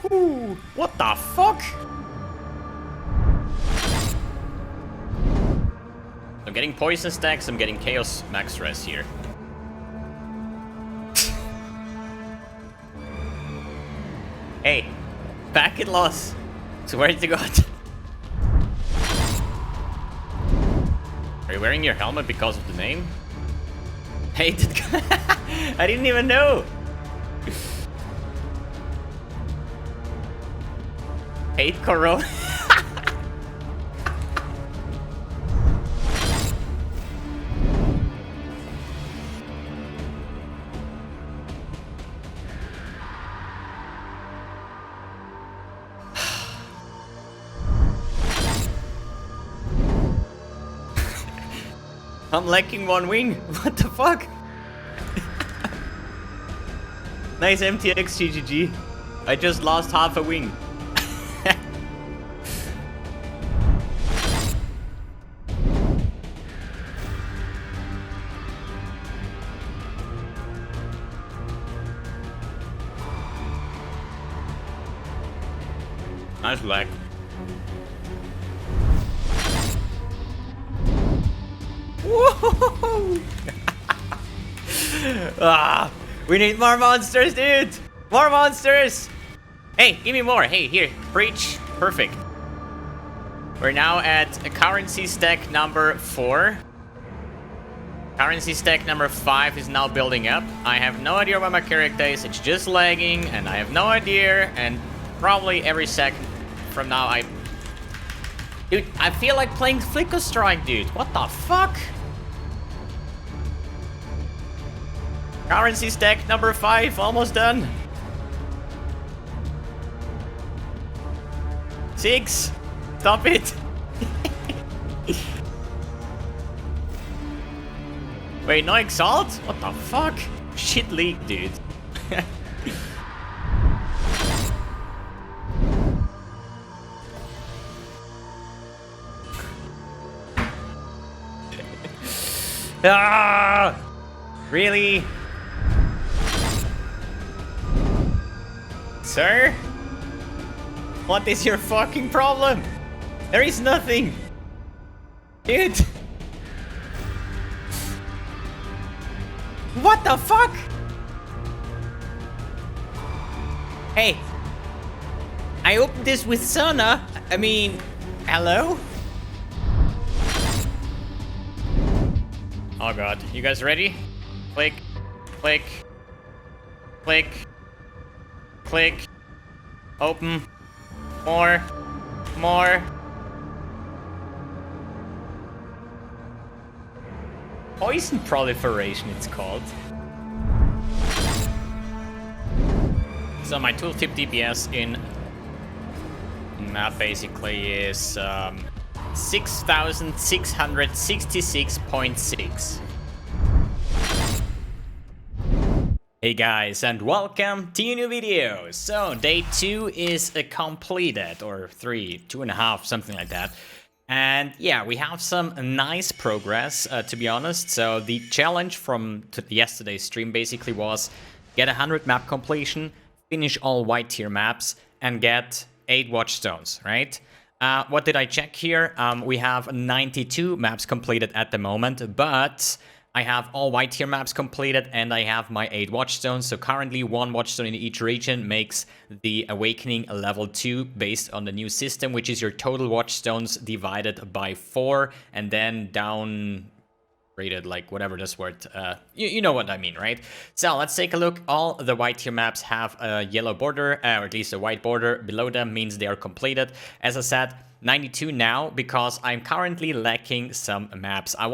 Woohoo! What the fuck? I'm getting poison stacks, I'm getting chaos max stress here. Hey, packet loss. Swear to God. Are you wearing your helmet because of the name? Hey, I didn't even know. Hate Corona. I'm lacking one wing. What the fuck? Nice MTX GGG. I just lost half a wing. Nice lag. Whoa! We need more monsters, dude! More monsters! Hey, give me more. Hey, here. Breach. Perfect. We're now at a currency stack number 4. Currency stack number 5 is now building up. I have no idea where my character is. It's just lagging, and I have no idea. And probably every second from now Dude, I feel like playing Flicker Strike, dude. What the fuck? Currency stack number 5, almost done. 6. Stop it. Wait, no Exalt? What the fuck? Shit league, dude. Ah! Really? Sir? What is your fucking problem? There is nothing! Dude! What the fuck? Hey! I opened this with Sana. I mean, hello? Oh god, you guys ready? Click, click, click, click, open, more. Poison proliferation, it's called. So my tooltip DPS in map basically is 6,666.6. Hey guys, and welcome to a new video. So day 2 is completed, or 3, 2.5, something like that. And yeah, we have some nice progress, to be honest. So the challenge from yesterday's stream basically was get 100 map completion, finish all white tier maps, and get 8 watchstones, right? What did I check here? We have 92 maps completed at the moment, but I have all white tier maps completed and I have my 8 watchstones. So currently 1 watchstone in each region makes the Awakening a level 2 based on the new system, which is your total watchstones divided by 4 and then down rated, like whatever this word, you know what I mean, right? So let's take a look. All the white tier maps have a yellow border, or at least a white border below them, means they are completed. As I said, 92 now, because I'm currently lacking some maps. I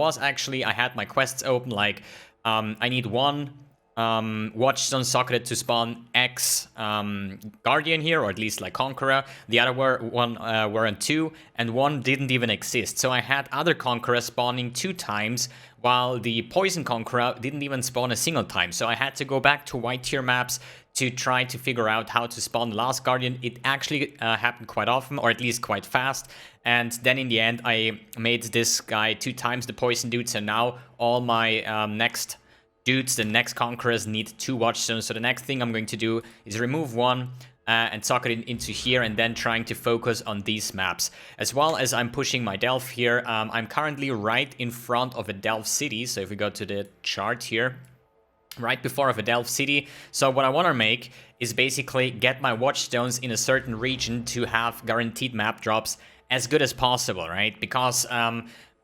had my quests open, like, I need 1 watchstone socketed to spawn X Guardian here, or at least like Conqueror. The other weren't 2, and 1 didn't even exist. So I had other Conqueror spawning 2 times, while the Poison Conqueror didn't even spawn a single time. So I had to go back to white tier maps to try to figure out how to spawn the last Guardian. It actually happened quite often, or at least quite fast. And then in the end, I made this guy 2 times the Poison dude. So now all my next dudes, the next Conquerors, need 2 watchstones. So the next thing I'm going to do is remove 1, and socket it into here, and then trying to focus on these maps. As well as I'm pushing my Delve here, I'm currently right in front of a Delve city. So if we go to the chart here, right before of a Delve city. So what I want to make is basically get my watchstones in a certain region to have guaranteed map drops as good as possible, right? Because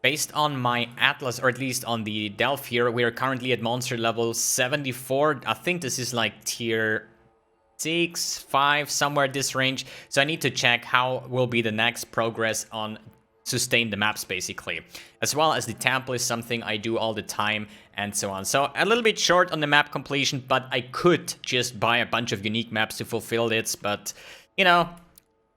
based on my Atlas, or at least on the Delve here, we are currently at monster level 74. I think this is like tier 6, 5, somewhere this range. So I need to check how will be the next progress on sustain the maps, basically. As well as the temple is something I do all the time, and so on. So a little bit short on the map completion, but I could just buy a bunch of unique maps to fulfill it. But, you know,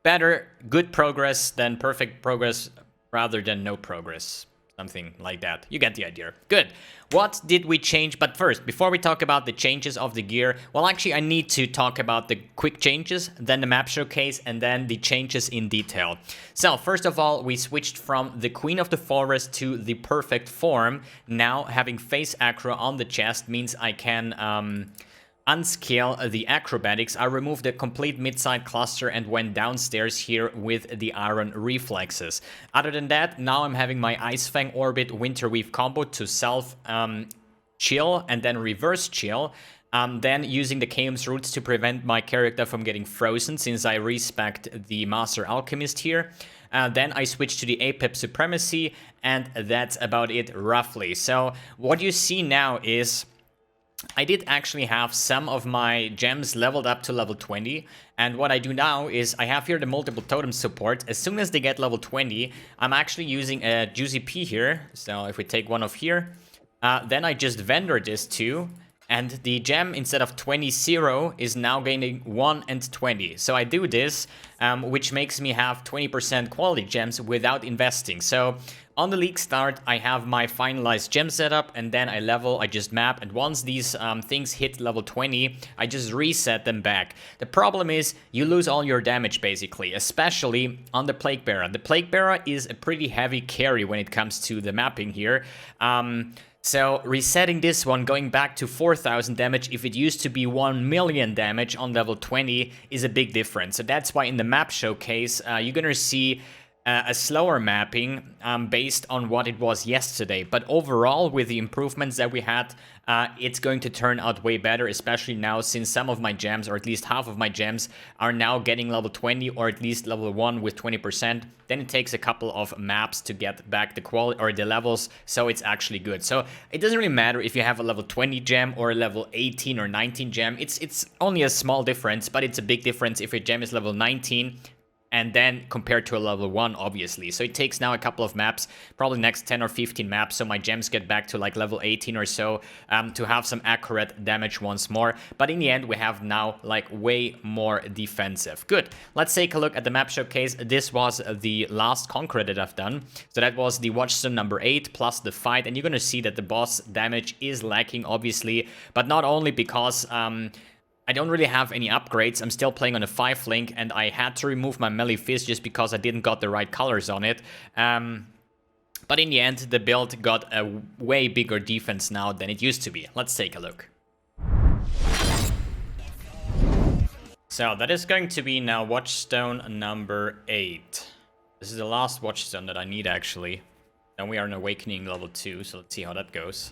better good progress than perfect progress rather than no progress. Something like that. You get the idea. Good. What did we change? But first, before we talk about the changes of the gear, well, actually, I need to talk about the quick changes, then the map showcase, and then the changes in detail. So, first of all, we switched from the Queen of the Forest to the perfect form. Now, having face acro on the chest means I can unscale the acrobatics. I removed the complete mid-side cluster and went downstairs here with the iron reflexes. Other than that, now I'm having my Ice Fang Orbit Winter Weave combo to self chill and then reverse chill. Then using the Chaos Roots to prevent my character from getting frozen, since I respect the Master Alchemist here. Then I switched to the APEP Supremacy, and that's about it roughly. So what you see now is I did actually have some of my gems leveled up to level 20, and what I do now is I have here the multiple totem support. As soon as they get level 20, I'm actually using a Juicy P here. So if we take one off here, then I just vendor this too, and the gem instead of 20-0 is now gaining 1 and 20. So I do this, which makes me have 20% quality gems without investing. So on the league start, I have my finalized gem setup, and then I just map, and once these things hit level 20, I just reset them back. The problem is, you lose all your damage, basically, especially on the Plague Bearer. The Plague Bearer is a pretty heavy carry when it comes to the mapping here. So resetting this one, going back to 4,000 damage, if it used to be 1 million damage on level 20, is a big difference. So that's why in the map showcase, you're gonna see a slower mapping based on what it was yesterday. But overall, with the improvements that we had, it's going to turn out way better, especially now since some of my gems, or at least half of my gems, are now getting level 20 or at least level 1 with 20%. Then it takes a couple of maps to get back the quality or the levels, so it's actually good. So it doesn't really matter if you have a level 20 gem or a level 18 or 19 gem. It's only a small difference, but it's a big difference if your gem is level 19 and then compared to a level 1, obviously. So it takes now a couple of maps, probably next 10 or 15 maps, so my gems get back to like level 18 or so, to have some accurate damage once more. But in the end, we have now like way more defensive. Good. Let's take a look at the map showcase. This was the last Conqueror that I've done. So that was the Watchstone number 8 plus the fight, and you're gonna see that the boss damage is lacking, obviously, but not only because I don't really have any upgrades. I'm still playing on a 5-link, and I had to remove my melee fist just because I didn't got the right colors on it. But in the end, the build got a way bigger defense now than it used to be. Let's take a look. So that is going to be now Watchstone number 8. This is the last Watchstone that I need, actually. Then we are in Awakening level 2, so let's see how that goes.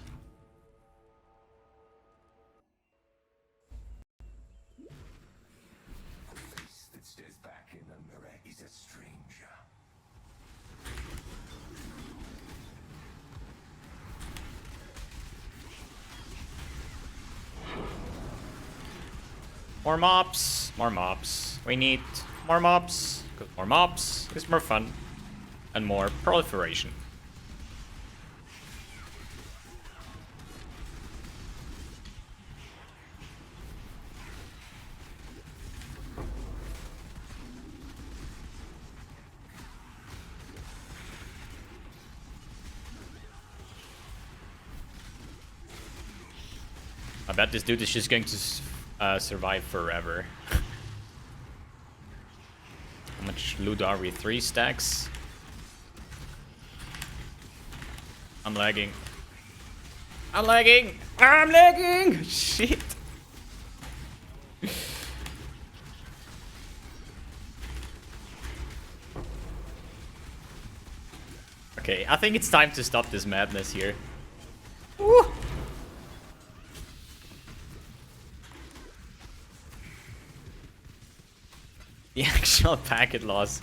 More mobs, more mobs. We need more mobs, because more mobs is more fun, and more proliferation. I bet this dude is just going to survive forever. How much loot are we? 3 stacks? I'm lagging. I'm lagging! I'm lagging! Shit! Okay, I think it's time to stop this madness here. Woo! The actual packet loss.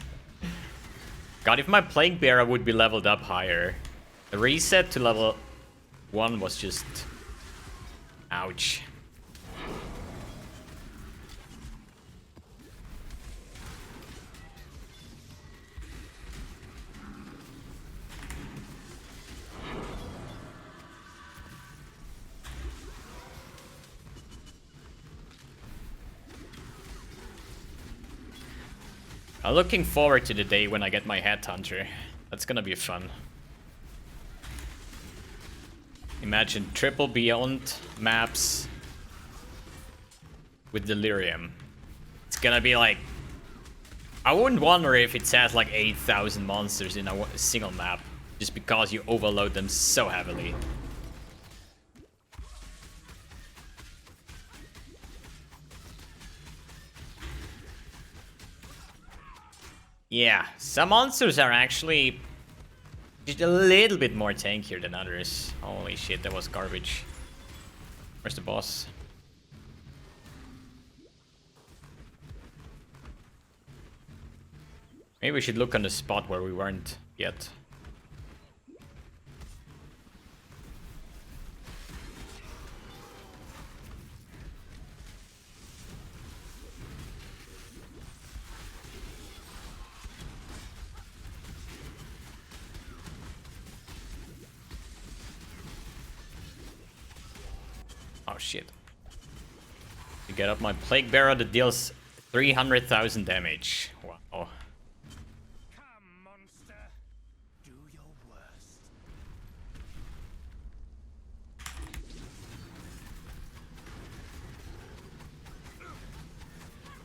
God, if my Plague Bearer would be leveled up higher. The reset to level 1 was just... ouch. I'm looking forward to the day when I get my Headhunter. That's gonna be fun. Imagine triple Beyond maps with Delirium. It's gonna be like... I wouldn't wonder if it says like 8,000 monsters in a single map, just because you overload them so heavily. Yeah, some monsters are actually just a little bit more tankier than others. Holy shit, that was garbage. Where's the boss? Maybe we should look on the spot where we weren't yet. Oh shit. To get up my Plague Bearer that deals 300,000 damage. Wow. Come, monster. Do your worst.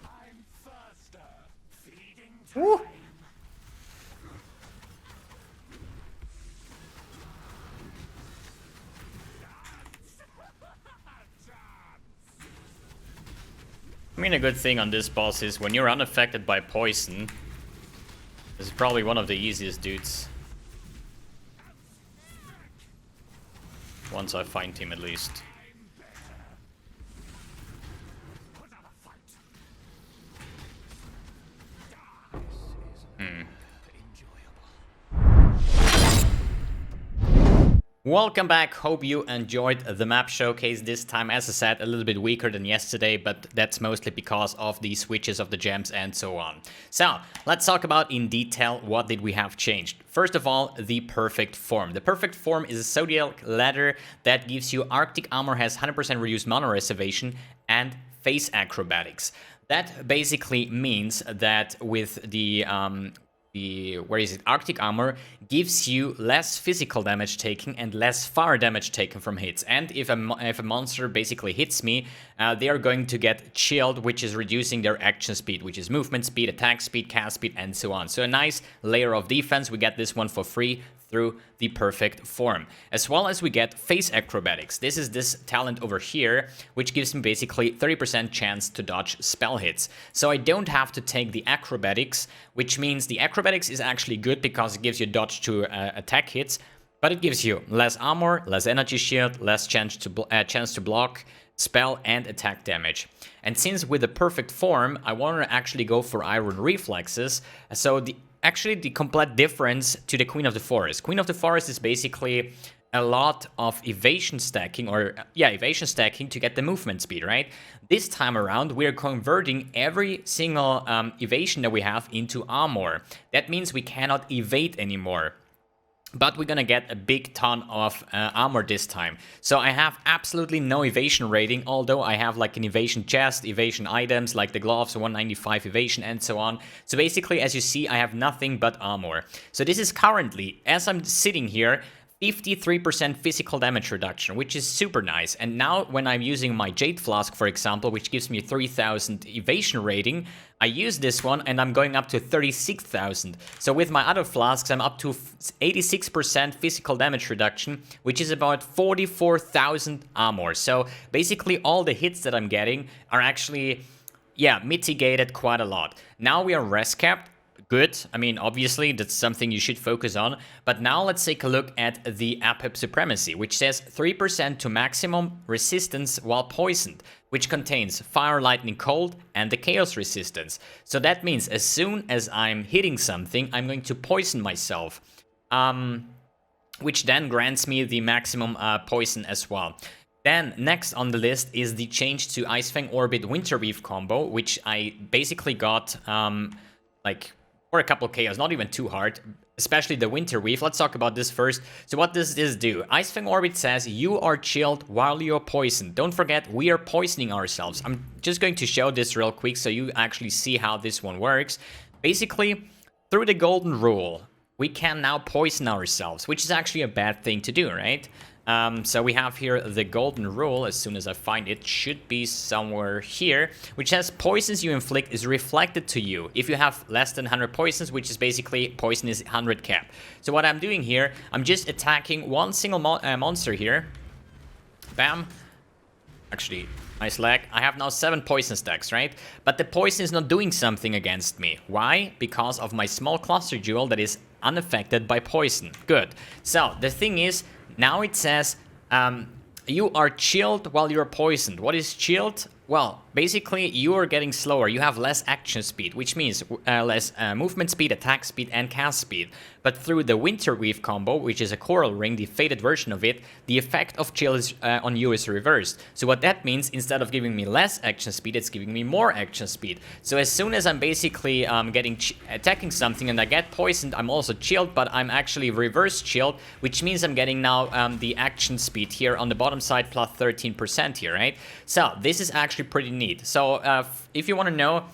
I'm faster. Feeding time. Woo. I mean, a good thing on this boss is when you're unaffected by poison, this is probably one of the easiest dudes. Once I find him, at least. Welcome back, hope you enjoyed the map showcase this time. As I said, a little bit weaker than yesterday, but that's mostly because of the switches of the gems and so on. So, let's talk about in detail what did we have changed. First of all, the perfect form. The perfect form is a zodiac ladder that gives you Arctic armor, has 100% reduced mana reservation, and face acrobatics. That basically means that with the Arctic armor gives you less physical damage taken and less fire damage taken from hits. And if a monster basically hits me, they are going to get chilled, which is reducing their action speed, which is movement speed, attack speed, cast speed, and so on. So a nice layer of defense. We get this one for free through the perfect form. As well as we get face acrobatics. This is this talent over here, which gives me basically 30% chance to dodge spell hits. So I don't have to take the acrobatics, which means the acrobatics is actually good because it gives you dodge to attack hits, but it gives you less armor, less energy shield, less chance to block, spell and attack damage. And since with the perfect form, I want to actually go for iron reflexes, so actually the complete difference to the Queen of the Forest. Queen of the Forest is basically a lot of evasion stacking, or evasion stacking to get the movement speed, right? This time around, we are converting every single evasion that we have into armor. That means we cannot evade anymore. But we're gonna get a big ton of armor this time. So I have absolutely no evasion rating, although I have like an evasion chest, evasion items like the gloves, 195 evasion and so on. So basically, as you see, I have nothing but armor. So this is currently, as I'm sitting here, 53% physical damage reduction, which is super nice. And now when I'm using my Jade Flask, for example, which gives me 3000 evasion rating, I use this one and I'm going up to 36,000. So with my other flasks, I'm up to 86% physical damage reduction, which is about 44,000 armor. So basically all the hits that I'm getting are actually, mitigated quite a lot. Now we are res capped. good. I mean, obviously, that's something you should focus on. But now let's take a look at the Aphip Supremacy, which says 3% to maximum resistance while poisoned, which contains Fire, Lightning, Cold, and the Chaos resistance. So that means as soon as I'm hitting something, I'm going to poison myself. Which then grants me the maximum poison as well. Then next on the list is the change to Icefang Orbit Winterweave combo, which I basically got like for a couple chaos, not even too hard, especially the Winterweave. Let's talk about this first. So what does this do? Icefang Orbit says you are chilled while you're poisoned. Don't forget, we are poisoning ourselves. I'm just going to show this real quick so you actually see how this one works. Basically, through the golden rule, we can now poison ourselves, which is actually a bad thing to do, right? So we have here the golden rule. As soon as I find it, should be somewhere here, which says poisons you inflict is reflected to you if you have less than 100 poisons, which is basically poison is 100 cap. So what I'm doing here, I'm just attacking one single monster here. Bam. Actually, nice lag. I have now 7 poison stacks, right? But the poison is not doing something against me. Why? Because of my small cluster jewel that is unaffected by poison. Good. So the thing is, now it says you are chilled while you're poisoned. What is chilled? Well, basically you are getting slower. You have less action speed, which means less movement speed, attack speed, and cast speed. But through the Winterweave combo, which is a coral ring, the faded version of it, the effect of chill is, on you is reversed. So what that means, instead of giving me less action speed, it's giving me more action speed. So as soon as I'm basically attacking something and I get poisoned, I'm also chilled, but I'm actually reverse chilled, which means I'm getting now the action speed here on the bottom side plus 13% here, right? So this is actually pretty neat. So if you want to know,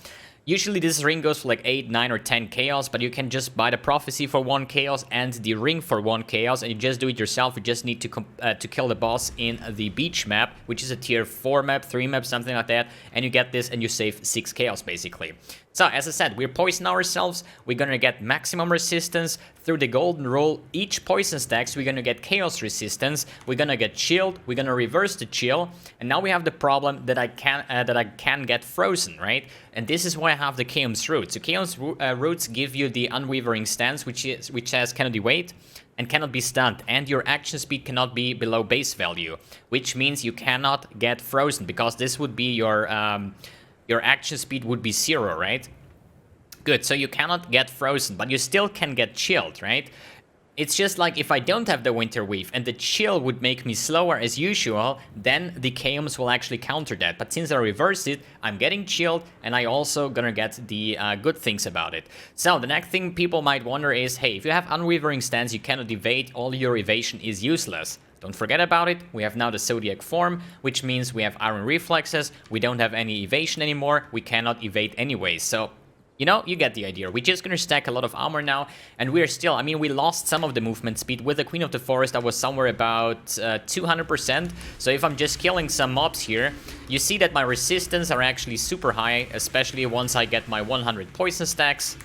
usually this ring goes for like 8, 9, or 10 chaos, but you can just buy the prophecy for 1 chaos and the ring for 1 chaos, and you just do it yourself. You just need to kill the boss in the beach map, which is a tier 4 map, 3 map, something like that, and you get this and you save 6 chaos basically. So as I said, we're poisoning ourselves. We're gonna get maximum resistance through the golden rule. Each poison stacks, we're gonna get chaos resistance. We're gonna get chilled. We're gonna reverse the chill, and now we have the problem that I can get frozen, right? And this is why I have the chaos roots. So chaos roots give you the unwavering stance, which says cannot evade and cannot be stunned, and your action speed cannot be below base value, which means you cannot get frozen, because this would be your action speed would be 0, right? Good, so you cannot get frozen, but you still can get chilled, right? It's just like if I don't have the Winterweave and the chill would make me slower as usual, then the chaos will actually counter that. But since I reverse it, I'm getting chilled, and I also gonna get the good things about it. So the next thing people might wonder is, hey, if you have unwavering stance, you cannot evade, all your evasion is useless. Don't forget about it. We have now the Zodiac form, which means we have iron reflexes. We don't have any evasion anymore. We cannot evade anyway. So, you know, you get the idea. We're just gonna stack a lot of armor now, and we're still, I mean, we lost some of the movement speed. With the Queen of the Forest, I was somewhere about 200%. So if I'm just killing some mobs here, you see that my resistance are actually super high, especially once I get my 100 poison stacks.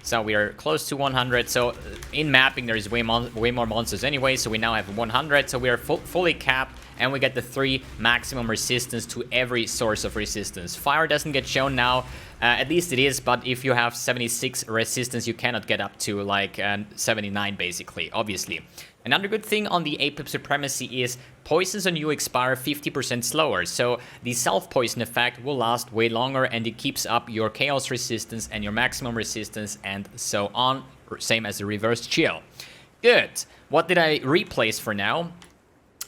So we are close to 100. So in mapping, there's way more monsters anyway. So we now have 100. So we are fully capped, and we get the 3 maximum resistance to every source of resistance. Fire doesn't get shown now. At least it is, but if you have 76 resistance, you cannot get up to like 79 basically, obviously. Another good thing on the Aphip Supremacy is poisons on you expire 50% slower, so the self-poison effect will last way longer, and it keeps up your chaos resistance and your maximum resistance and so on, same as the reverse chill. Good. What did I replace for now?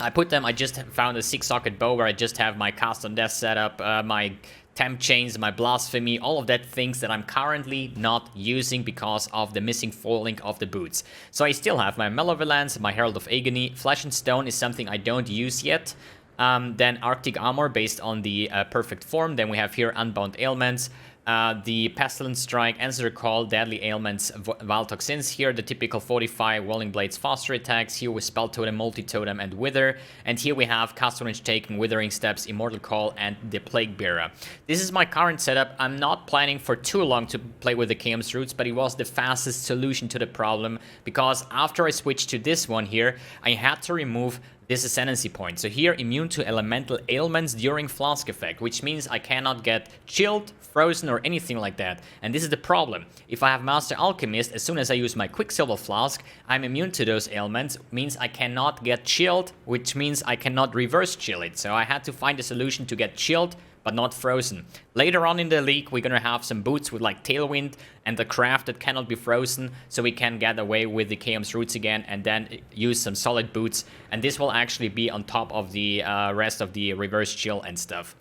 I just found a 6-socket bow where I just have my cast on death setup, my temp chains, my blasphemy, all of that things that I'm currently not using because of the missing foiling of the boots. So I still have my Malevolence, my Herald of Agony, Flesh and Stone is something I don't use yet. Then Arctic Armor based on the perfect form. Then we have here Unbound Ailments, the Pestilent Strike, Answer Call, Deadly Ailments, Wild Toxins here, the typical 45 Welling Blades faster attacks, here with Spell Totem, Multi-Totem, and Wither, and here we have Cast Range Taking, Withering Steps, Immortal Call, and the Plague Bearer. This is my current setup. I'm not planning for too long to play with the Chaos Roots, but it was the fastest solution to the problem, because after I switched to this one here, I had to remove this ascendancy point. So here, immune to elemental ailments during flask effect, which means I cannot get chilled, frozen, or anything like that. And this is the problem. If I have Master Alchemist, as soon as I use my Quicksilver Flask, I'm immune to those ailments, means I cannot get chilled, which means I cannot reverse chill it. So I had to find a solution to get chilled, but not frozen. Later on in the league, we're gonna have some boots with like Tailwind and the craft that cannot be frozen, so we can get away with the Chaos Roots again and then use some solid boots. And this will actually be on top of the rest of the reverse chill and stuff.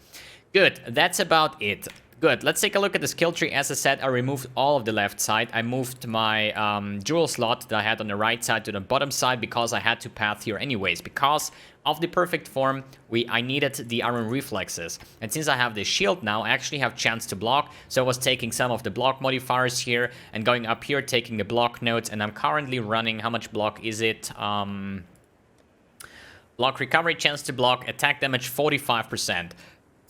Good, that's about it. Good, let's take a look at the skill tree. As I said, I removed all of the left side. I moved my jewel slot that I had on the right side to the bottom side because I had to path here anyways. Because of the perfect form, I needed the iron reflexes. And since I have the shield now, I actually have chance to block. So I was taking some of the block modifiers here and going up here, taking the block nodes. And I'm currently running, how much block is it? Block recovery, chance to block, attack damage 45%.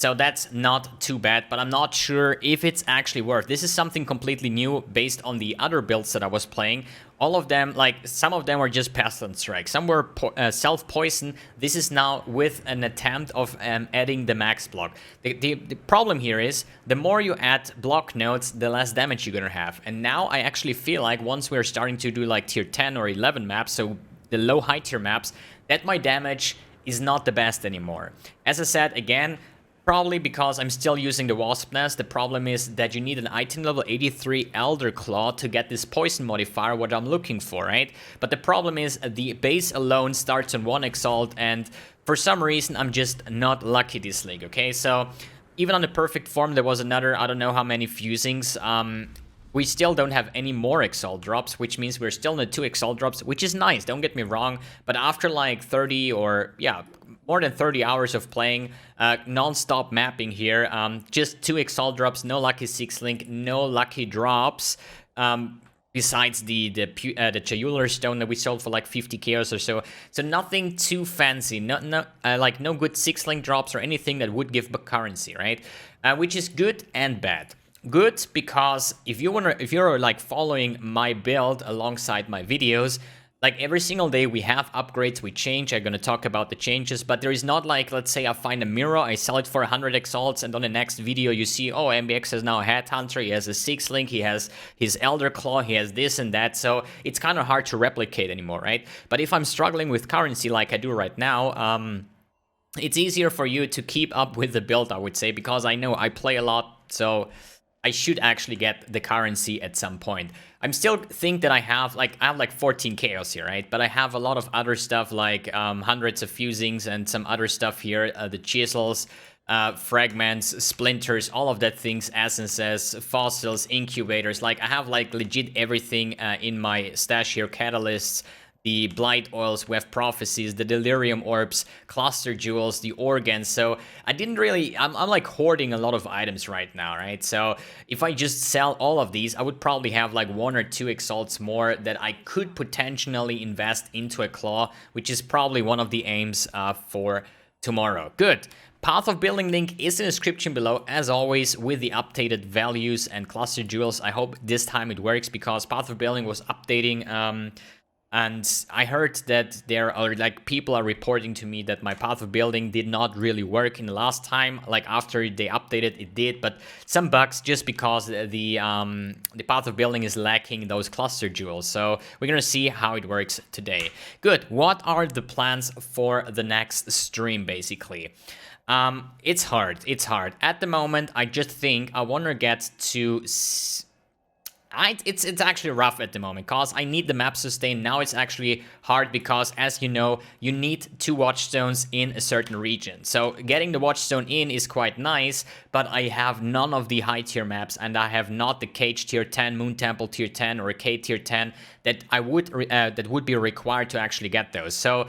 So that's not too bad, but I'm not sure if it's actually worth. This is something completely new based on the other builds that I was playing. All of them, like, some of them were just Pestilent Strike. Some were self-poison. This is now with an attempt of adding the max block. The problem here is, the more you add block nodes, the less damage you're gonna have. And now I actually feel like once we're starting to do like tier 10 or 11 maps, so the low high tier maps, that my damage is not the best anymore. As I said, again, probably because I'm still using the Wasp Nest. The problem is that you need an item level 83 Elder Claw to get this poison modifier, what I'm looking for, right? But the problem is the base alone starts on 1 Exalt, and for some reason I'm just not lucky this league, okay? So even on the perfect form there was another, I don't know how many fusings. We still don't have any more Exalt drops, which means we're still in the 2 Exalt drops, which is nice, don't get me wrong. But after like 30 or, yeah, more than 30 hours of playing non-stop mapping here, just 2 Exalt drops, no lucky 6-link, no lucky drops, besides the Chayular Stone that we sold for like 50 chaos or so. So nothing too fancy, like no good 6-link drops or anything that would give currency, right? Which is good and bad. Good because if you're like following my build alongside my videos, like every single day we have upgrades, we change. I'm gonna talk about the changes, but there is not like, let's say I find a mirror, I sell it for 100 exalts, and on the next video you see, oh, mbX has now a Headhunter, he has a 6-link, he has his Elder Claw, he has this and that, so it's kind of hard to replicate anymore, right? But if I'm struggling with currency like I do right now, it's easier for you to keep up with the build, I would say, because I know I play a lot, so I should actually get the currency at some point. I'm still think that I have like 14 chaos here, right? But I have a lot of other stuff like hundreds of fusings and some other stuff here, the chisels, fragments, splinters, all of that things, essences, fossils, incubators. Like I have like legit everything in my stash here, catalysts, the blight oils, we have prophecies, the delirium orbs, cluster jewels, the organs. So I didn't really, I'm like hoarding a lot of items right now, right? So if I just sell all of these, I would probably have like 1 or 2 exalts more that I could potentially invest into a claw, which is probably one of the aims for tomorrow. Good. Path of Building link is in the description below, as always, with the updated values and cluster jewels. I hope this time it works because Path of Building was updating, and I heard that there are like people are reporting to me that my Path of Building did not really work in the last time. Like after they updated, it did, but some bugs just because the Path of Building is lacking those cluster jewels. So we're gonna see how it works today. Good. What are the plans for the next stream, basically? It's hard. It's hard at the moment. I just think I want to get to. It's actually rough at the moment because I need the map sustain. Now it's actually hard because, as you know, you need 2 watchstones in a certain region. So getting the watchstone in is quite nice, but I have none of the high tier maps, and I have not the Cage tier 10, Moon Temple tier 10, or a K tier 10 that would be required to actually get those. So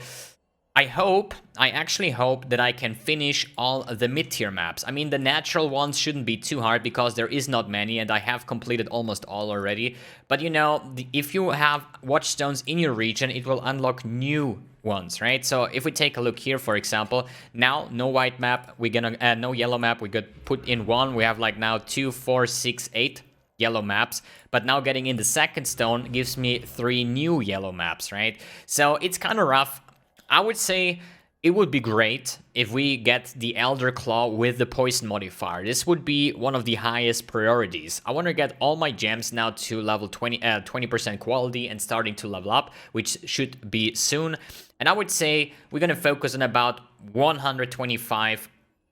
I actually hope that I can finish all the mid-tier maps. I mean, the natural ones shouldn't be too hard because there is not many and I have completed almost all already. But you know, if you have watchstones in your region, it will unlock new ones, right? So if we take a look here, for example, now no white map, we're gonna no yellow map, we could put in 1. We have like now 2, 4, 6, 8 yellow maps, but now getting in the second stone gives me 3 new yellow maps, right? So it's kind of rough. I would say It would be great if we get the Elder Claw with the poison modifier. This would be one of the highest priorities. I want to get all my gems now to level 20% quality and starting to level up, which should be soon. And I would say we're going to focus on about 125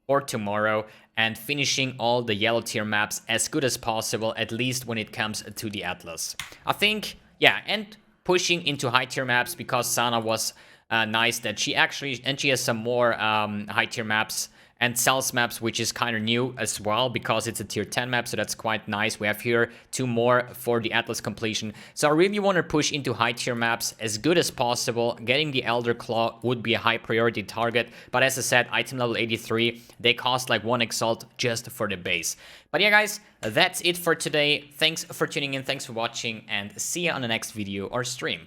for tomorrow and finishing all the yellow tier maps as good as possible, at least when it comes to the Atlas. I think, yeah, and pushing into high tier maps because Sana was nice that she actually, and she has some more high tier maps and cells maps, which is kind of new as well because it's a tier 10 map, so that's quite nice. We have here 2 more for the Atlas completion. So I really want to push into high tier maps as good as possible. Getting the Elder Claw would be a high priority target, but as I said, item level 83, they cost like 1 exalt just for the base. But yeah guys, that's it for today. Thanks for tuning in, thanks for watching, and see you on the next video or stream.